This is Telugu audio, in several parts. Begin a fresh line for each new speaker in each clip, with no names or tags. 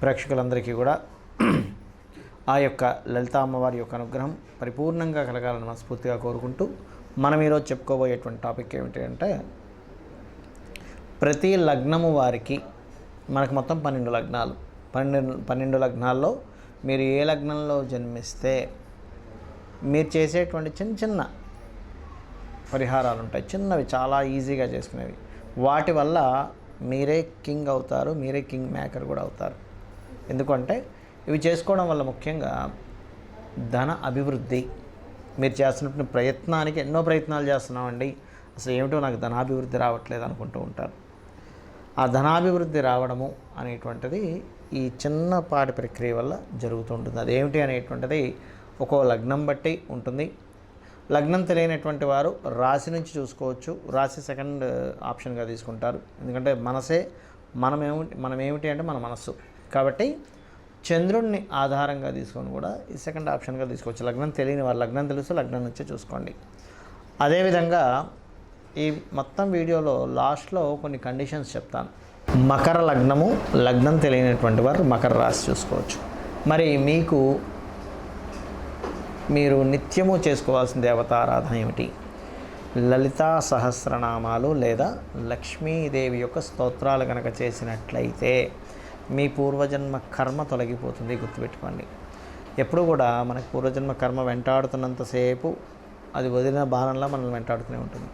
ప్రేక్షకులందరికీ కూడా ఆ యొక్క లలితా అమ్మవారి యొక్క అనుగ్రహం పరిపూర్ణంగా కలగాలని మనస్ఫూర్తిగా కోరుకుంటూ మనం ఈరోజు చెప్పుకోబోయేటువంటి టాపిక్ ఏమిటి అంటే, ప్రతి లగ్నము వారికి మనకు మొత్తం 12 లగ్నాలు, 12 లగ్నాల్లో మీరు ఏ లగ్నంలో జన్మిస్తే మీరు చేసేటువంటి చిన్న చిన్న పరిహారాలు ఉంటాయి, చిన్నవి చాలా ఈజీగా చేసుకునేవి. వాటి వల్ల మీరే కింగ్ అవుతారు, మీరే కింగ్ మేకర్ కూడా అవుతారు. ఎందుకంటే ఇవి చేసుకోవడం వల్ల ముఖ్యంగా ధన అభివృద్ధి, మీరు చేస్తున్న ప్రయత్నానికి ఎన్నో ప్రయత్నాలు చేస్తున్నామండి, అసలు ఏమిటో నాకు ధనాభివృద్ధి రావట్లేదు అనుకుంటూ ఉంటారు. ఆ ధనాభివృద్ధి రావడము అనేటువంటిది ఈ చిన్నపాటి ప్రక్రియ వల్ల జరుగుతుంటుంది. అదేమిటి అనేటువంటిది ఒక్కో లగ్నం బట్టి ఉంటుంది. లగ్నం తెలియనటువంటి వారు రాశి నుంచి చూసుకోవచ్చు. రాశి సెకండ్ ఆప్షన్గా తీసుకుంటారు, ఎందుకంటే మనసే మనమేమిటి అంటే మన మనస్సు. కాబట్టి చంద్రుడిని ఆధారంగా తీసుకొని కూడా ఈ సెకండ్ ఆప్షన్గా తీసుకోవచ్చు. లగ్నం తెలియని వారు లగ్నం తెలుసు, లగ్నం నుంచే చూసుకోండి. అదేవిధంగా ఈ మొత్తం వీడియోలో లాస్ట్లో కొన్ని కండిషన్స్ చెప్తాను. మకర లగ్నము, లగ్నం తెలియనటువంటి వారు మకర రాశి చూసుకోవచ్చు. మరి మీరు నిత్యము చేసుకోవాల్సిన దేవతారాధన ఏమిటి? లలితా సహస్రనామాలు లేదా లక్ష్మీదేవి యొక్క స్తోత్రాలు కనుక చేసినట్లయితే మీ పూర్వజన్మ కర్మ తొలగిపోతుంది. గుర్తుపెట్టుకోండి, ఎప్పుడు కూడా మనకు పూర్వజన్మ కర్మ వెంటాడుతున్నంతసేపు అది వదిలిన బాణంలా మనల్ని వెంటాడుతూనే ఉంటుంది.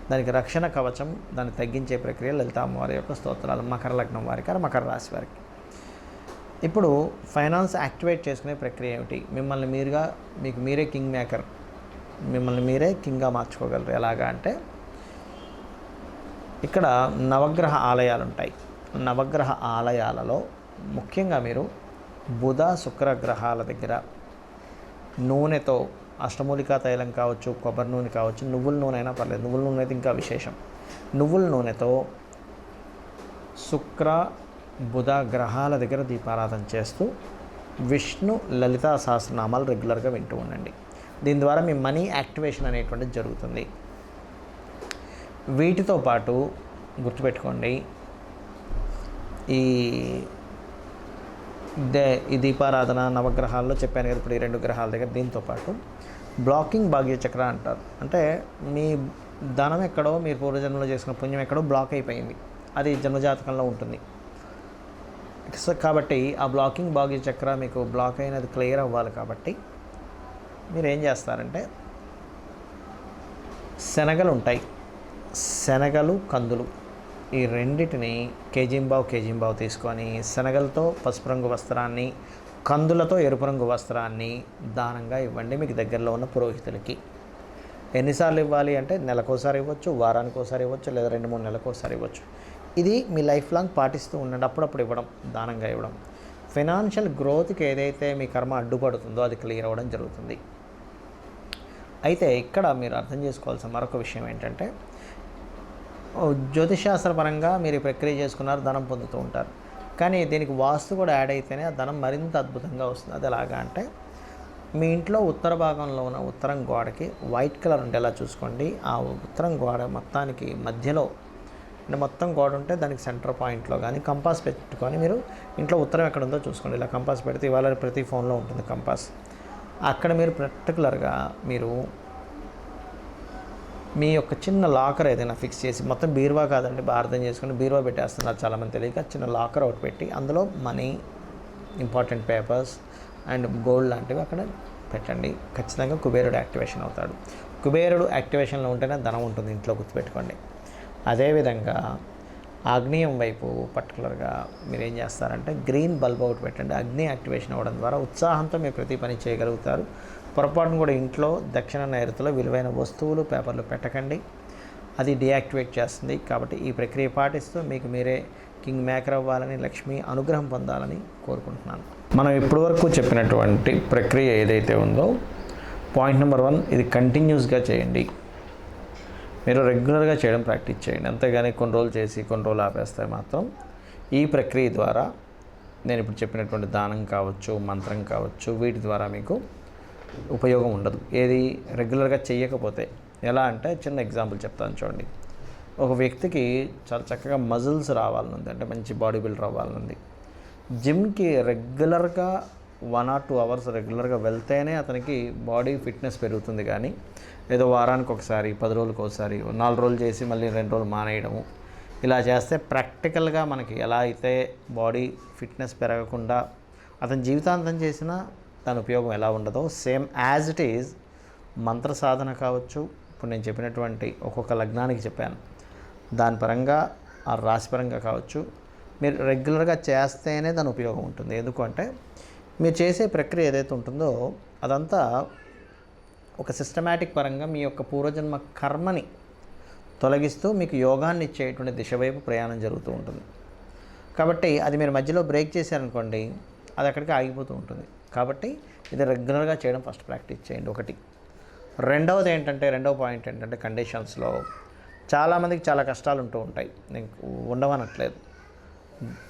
దానికి రక్షణ కవచం, దాన్ని తగ్గించే ప్రక్రియ లలితా అమ్మవారి యొక్క స్తోత్రాలు. మకర లగ్నం వారికి, మకర రాశి వారికి. ఇప్పుడు ఫైనాన్స్ యాక్టివేట్ చేసుకునే ప్రక్రియ ఏమిటి? మీకు మీరే కింగ్ మేకర్, మిమ్మల్ని మీరే కింగ్గా మార్చుకోగలరు. ఎలాగా అంటే, ఇక్కడ నవగ్రహ ఆలయాలు ఉంటాయి. నవగ్రహ ఆలయాలలో ముఖ్యంగా మీరు బుధ శుక్ర గ్రహాల దగ్గర నూనెతో, అష్టమూలికా తైలం కావచ్చు, కొబ్బరి నూనె కావచ్చు, నువ్వుల నూనె అయినా పర్లేదు, నువ్వుల నూనె అయితే ఇంకా విశేషం. నువ్వుల నూనెతో శుక్ర బుధ గ్రహాల దగ్గర దీపారాధన చేస్తూ విష్ణు లలితా సహస్రనామాలు రెగ్యులర్గా వింటూ ఉండండి. దీని ద్వారా మీ మనీ యాక్టివేషన్ అనేటువంటిది జరుగుతుంది. వీటితో పాటు గుర్తుపెట్టుకోండి, ఈ దీపారాధన నవగ్రహాల్లో చెప్పాను కదా, ఇప్పుడు ఈ 2 గ్రహాల దగ్గర. దీంతో పాటు బ్లాకింగ్ భాగ్య చక్ర అంటారు. అంటే మీ ధనం ఎక్కడో, మీరు పూర్వజన్మలో చేసుకున్న పుణ్యం ఎక్కడో బ్లాక్ అయిపోయింది, అది జన్మజాతకంలో ఉంటుంది. కాబట్టి ఆ బ్లాకింగ్ భాగ్య చక్ర మీకు బ్లాక్ అయినది క్లియర్ అవ్వాలి. కాబట్టి మీరు ఏం చేస్తారంటే, శనగలు ఉంటాయి, శనగలు కందులు, ఈ రెండిటిని కేజీంబావు తీసుకొని శనగలతో పసుపు రంగు వస్త్రాన్ని, కందులతో ఎరుపు రంగు వస్త్రాన్ని దానంగా ఇవ్వండి మీకు దగ్గరలో ఉన్న పురోహితులకి. ఎన్నిసార్లు ఇవ్వాలి అంటే, నెలకోసారి ఇవ్వచ్చు, వారానికి ఒకసారి ఇవ్వచ్చు, లేదా 2-3 నెలలకోసారి ఇవ్వచ్చు. ఇది మీ లైఫ్ లాంగ్ పాటిస్తూ ఉండండి. అప్పుడప్పుడు ఇవ్వడం, దానంగా ఇవ్వడం ఫైనాన్షియల్ గ్రోత్కి ఏదైతే మీ కర్మ అడ్డుపడుతుందో అది క్లియర్ అవ్వడం జరుగుతుంది. అయితే ఇక్కడ మీరు అర్థం చేసుకోవాల్సిన మరొక విషయం ఏంటంటే, జ్యోతిషాస్త్రపరంగా మీరు ఈ ప్రక్రియ చేసుకున్నారు, ధనం పొందుతూ ఉంటారు. కానీ దీనికి వాస్తు కూడా యాడ్ అయితేనే ఆ ధనం మరింత అద్భుతంగా వస్తుంది. అది ఎలాగా అంటే, మీ ఇంట్లో ఉత్తర భాగంలో ఉన్న ఉత్తరం గోడకి వైట్ కలర్ ఉండేలా చూసుకోండి. ఆ ఉత్తరం గోడ మొత్తానికి మధ్యలో, అంటే మొత్తం గోడ ఉంటే దానికి సెంటర్ పాయింట్లో కానీ కంపాస్ పెట్టుకొని మీరు ఇంట్లో ఉత్తరం ఎక్కడ ఉందో చూసుకోండి. ఇలా కంపాస్ పెడితే ఇవాళ ప్రతి ఫోన్లో ఉంటుంది కంపాస్. అక్కడ మీరు పర్టికులర్గా మీరు మీ యొక్క చిన్న లాకర్ ఏదైనా ఫిక్స్ చేసి, మొత్తం బీరువా కాదండి, అర్థం చేసుకుని బీరువా పెట్టేస్తున్నారు చాలామంది తెలియక, చిన్న లాకర్ ఒకటి పెట్టి అందులో money, important papers and gold లాంటివి అక్కడ పెట్టండి. ఖచ్చితంగా కుబేరుడు యాక్టివేషన్ అవుతాడు. కుబేరుడు యాక్టివేషన్లో ఉంటేనే ధనం ఉంటుంది ఇంట్లో, గుర్తుపెట్టుకోండి. అదేవిధంగా ఆగ్నేయం వైపు పర్టికులర్గా మీరు ఏం చేస్తారంటే, గ్రీన్ బల్బ్ ఒకటి పెట్టండి. అగ్ని యాక్టివేషన్ అవ్వడం ద్వారా ఉత్సాహంతో మీరు ప్రతి పని చేయగలుగుతారు. పొరపాటును కూడా ఇంట్లో దక్షిణ నైరుతిలో విలువైన వస్తువులు, పేపర్లు పెట్టకండి, అది డీయాక్టివేట్ చేస్తుంది. కాబట్టి ఈ ప్రక్రియ పాటిస్తూ మీకు మీరే కింగ్ మేకర్ అవ్వాలని, లక్ష్మీ అనుగ్రహం పొందాలని కోరుకుంటున్నాను. మనం ఇప్పటివరకు చెప్పినటువంటి ప్రక్రియ ఏదైతే ఉందో, పాయింట్ నెంబర్ 1, ఇది కంటిన్యూస్గా చేయండి. మీరు రెగ్యులర్గా చేయడం ప్రాక్టీస్ చేయండి. అంతేగాని కొన్ని రోజులు చేసి కొన్ని రోజులు ఆపేస్తే మాత్రం ఈ ప్రక్రియ ద్వారా, నేను ఇప్పుడు చెప్పినటువంటి దానం కావచ్చు, మంత్రం కావచ్చు, వీటి ద్వారా మీకు ఉపయోగం ఉండదు. ఏది రెగ్యులర్గా చేయకపోతే. ఎలా అంటే, చిన్న ఎగ్జాంపుల్ చెప్తాను చూడండి. ఒక వ్యక్తికి చాలా చక్కగా మజిల్స్ రావాలనుంది, అంటే మంచి బాడీ బిల్డర్ అవ్వాలనుంది. జిమ్కి రెగ్యులర్గా 1 or 2 అవర్స్ రెగ్యులర్గా వెళ్తేనే అతనికి బాడీ ఫిట్నెస్ పెరుగుతుంది. కానీ ఏదో వారానికి ఒకసారి, 10 రోజులకు ఒకసారి, 4 రోజులు చేసి మళ్ళీ 2 రోజులు మానేయడము, ఇలా చేస్తే ప్రాక్టికల్గా మనకి ఎలా అయితే బాడీ ఫిట్నెస్ పెరగకుండా అతని జీవితాంతం చేసినా దాని ఉపయోగం ఎలా ఉండదో, సేమ్ యాజ్ ఇట్ ఈజ్ మంత్ర సాధన కావచ్చు. ఇప్పుడు నేను చెప్పినటువంటి ఒక్కొక్క లగ్నానికి చెప్పాను, దాని పరంగా ఆ రాశి పరంగా కావచ్చు, మీరు రెగ్యులర్గా చేస్తేనే దాని ఉపయోగం ఉంటుంది. ఎందుకంటే మీరు చేసే ప్రక్రియ ఏదైతే ఉంటుందో అదంతా ఒక సిస్టమేటిక్ పరంగా మీ యొక్క పూర్వజన్మ కర్మని తొలగిస్తూ మీకు యోగాన్ని ఇచ్చేటువంటి దిశ వైపు ప్రయాణం జరుగుతూ ఉంటుంది. కాబట్టి అది మీరు మధ్యలో బ్రేక్ చేశారనుకోండి, అది అక్కడికి ఆగిపోతూ ఉంటుంది. కాబట్టి ఇది రెగ్యులర్గా చేయడం ఫస్ట్ ప్రాక్టీస్ చేయండి, ఒకటి. రెండవ పాయింట్ ఏంటంటే కండిషన్స్లో చాలామందికి చాలా కష్టాలు ఉంటూ ఉంటాయి, నేను ఉండవనట్లేదు.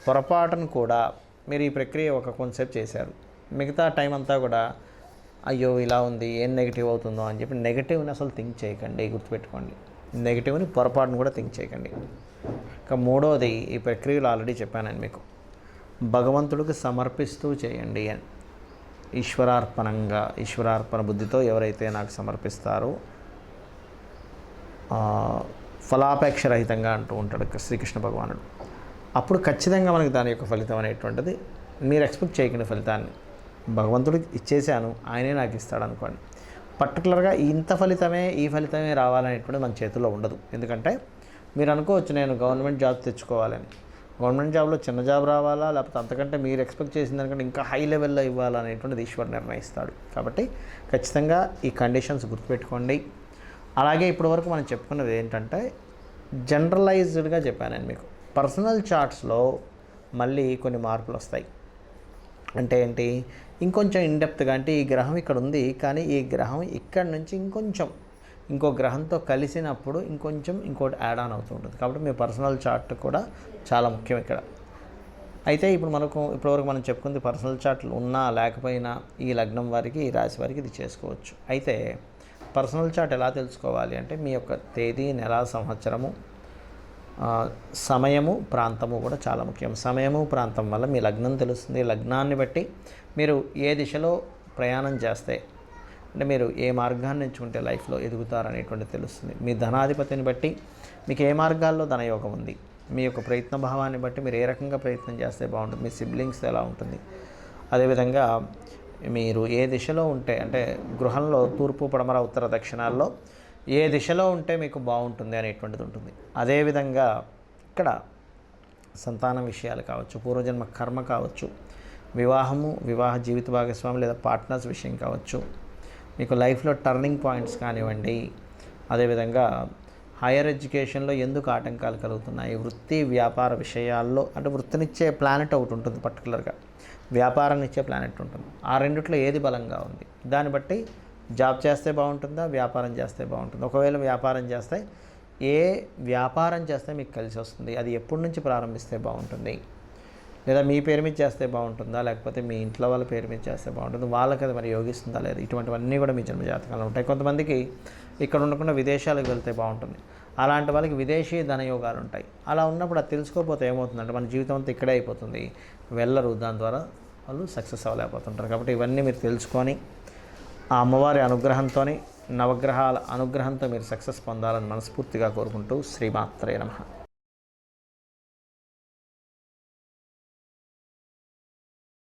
పొరపాటును కూడా మీరు ఈ ప్రక్రియ కొంతసేపు చేశారు, మిగతా టైం అంతా కూడా అయ్యో ఇలా ఉంది, ఏం నెగిటివ్ అవుతుందో అని చెప్పి నెగిటివ్ని అసలు థింక్ చేయకండి, గుర్తుపెట్టుకోండి. నెగిటివ్ని పొరపాటును కూడా థింక్ చేయకండి. ఇంకా మూడోది, ఈ ప్రక్రియలో ఆల్రెడీ చెప్పాను మీకు, భగవంతుడికి సమర్పిస్తూ చేయండి అని. ఈశ్వరార్పణ బుద్ధితో ఎవరైతే నాకు సమర్పిస్తారో, ఫలాపేక్ష రహితంగా అంటూ ఉంటాడు శ్రీకృష్ణ భగవానుడు, అప్పుడు ఖచ్చితంగా మనకి దాని యొక్క ఫలితం అనేటువంటిది మీరు ఎక్స్పెక్ట్ చేయకుండా ఫలితాన్ని భగవంతుడికి ఇచ్చేసాను, ఆయనే నాకు ఇస్తాడు అనుకోండి. పర్టికులర్గా ఇంత ఫలితమే, ఈ ఫలితమే రావాలనేటువంటిది మన చేతుల్లో ఉండదు. ఎందుకంటే మీరు అనుకోవచ్చు నేను గవర్నమెంట్ జాబ్ తెచ్చుకోవాలని, గవర్నమెంట్ జాబ్లో చిన్న జాబ్ రావాలా, లేకపోతే అంతకంటే మీరు ఎక్స్పెక్ట్ చేసిన దానికంటే ఇంకా హై లెవెల్లో ఇవ్వాలనేటువంటిది ఈశ్వరు నిర్ణయిస్తాడు. కాబట్టి ఖచ్చితంగా ఈ కండిషన్స్ గుర్తుపెట్టుకోండి. అలాగే ఇప్పటివరకు మనం చెప్పుకున్నది ఏంటంటే జనరలైజ్డ్గా చెప్పాను నేను మీకు. పర్సనల్ చార్ట్స్లో మళ్ళీ కొన్ని మార్పులు వస్తాయి. అంటే ఏంటి, ఇంకొంచెం ఇన్డెప్త్గా, అంటే ఈ గ్రహం ఇక్కడ ఉంది కానీ ఈ గ్రహం ఇక్కడ నుంచి ఇంకో గ్రహంతో కలిసినప్పుడు ఇంకోటి యాడ్ ఆన్ అవుతూ ఉంటుంది. కాబట్టి మీ పర్సనల్ చార్ట్ కూడా చాలా ముఖ్యం ఇక్కడ. అయితే ఇప్పటివరకు మనం చెప్పుకుంది పర్సనల్ చార్ట్లు ఉన్నా లేకపోయినా ఈ లగ్నం వారికి, ఈ రాశి వారికి ఇది చేసుకోవచ్చు. అయితే పర్సనల్ చార్ట్ ఎలా తెలుసుకోవాలి అంటే మీ యొక్క తేదీ, నెల, సంవత్సరము, సమయము, ప్రాంతము కూడా చాలా ముఖ్యం. సమయము, ప్రాంతం వల్ల మీ లగ్నం తెలుస్తుంది. లగ్నాన్ని బట్టి మీరు ఏ దిశలో ప్రయాణం చేస్తే, అంటే మీరు ఏ మార్గాన్ని ఎంచుకుంటే లైఫ్లో ఎదుగుతారనేటువంటిది తెలుస్తుంది. మీ ధనాధిపతిని బట్టి మీకు ఏ మార్గాల్లో ధనయోగం ఉంది, మీ యొక్క ప్రయత్న భావాన్ని బట్టి మీరు ఏ రకంగా ప్రయత్నం చేస్తే బాగుంటుంది, మీ సిబ్లింగ్స్ ఎలా ఉంటుంది, అదేవిధంగా మీరు ఏ దిశలో ఉంటే, అంటే గృహంలో తూర్పు, పడమర, ఉత్తర, దక్షిణాల్లో ఏ దిశలో ఉంటే మీకు బాగుంటుంది అనేటువంటిది ఉంటుంది. అదేవిధంగా ఇక్కడ సంతానం విషయాలు కావచ్చు, పూర్వజన్మ కర్మ కావచ్చు, వివాహ జీవిత భాగస్వామి లేదా పార్ట్నర్స్ విషయం కావచ్చు, మీకు లైఫ్లో టర్నింగ్ పాయింట్స్ కానివ్వండి, అదేవిధంగా హైయర్ ఎడ్యుకేషన్లో ఎందుకు ఆటంకాలు కలుగుతున్నాయి, వృత్తి వ్యాపార విషయాల్లో, అంటే వృత్తినిచ్చే ప్లానెట్ ఒకటి ఉంటుంది, పర్టికులర్గా వ్యాపారాన్ని ఇచ్చే ప్లానెట్ ఉంటుంది. ఆ రెండిట్లో ఏది బలంగా ఉంది, దాన్ని బట్టి జాబ్ చేస్తే బాగుంటుందా, వ్యాపారం చేస్తే బాగుంటుందా. ఒకవేళ వ్యాపారం చేస్తే మీకు కలిసి వస్తుంది, అది ఎప్పటి నుంచి ప్రారంభిస్తే బాగుంటుంది, లేదా మీ పేరు మీద చేస్తే బాగుంటుందా, లేకపోతే మీ ఇంట్లో వాళ్ళ పేరు మీద చేస్తే బాగుంటుంది, వాళ్ళకి అది మరి యోగిస్తుందా లేదా, ఇటువంటివన్నీ కూడా మీ జన్మజాతకాలు ఉంటాయి. కొంతమందికి ఇక్కడ ఉండకుండా విదేశాలకు వెళ్తే బాగుంటుంది, అలాంటి వాళ్ళకి విదేశీ ధనయోగాలు ఉంటాయి. అలా ఉన్నప్పుడు అది తెలుసుకోకపోతే ఏమవుతుందంటే మన జీవితం అంతా ఇక్కడే అయిపోతుంది, వెళ్ళరు, దాని ద్వారా వాళ్ళు సక్సెస్ అవ్వలేకపోతుంటారు. కాబట్టి ఇవన్నీ మీరు తెలుసుకొని ఆ అమ్మవారి అనుగ్రహంతో, నవగ్రహాల అనుగ్రహంతో మీరు సక్సెస్ పొందాలని మనస్ఫూర్తిగా కోరుకుంటూ శ్రీమాత్రే నమః.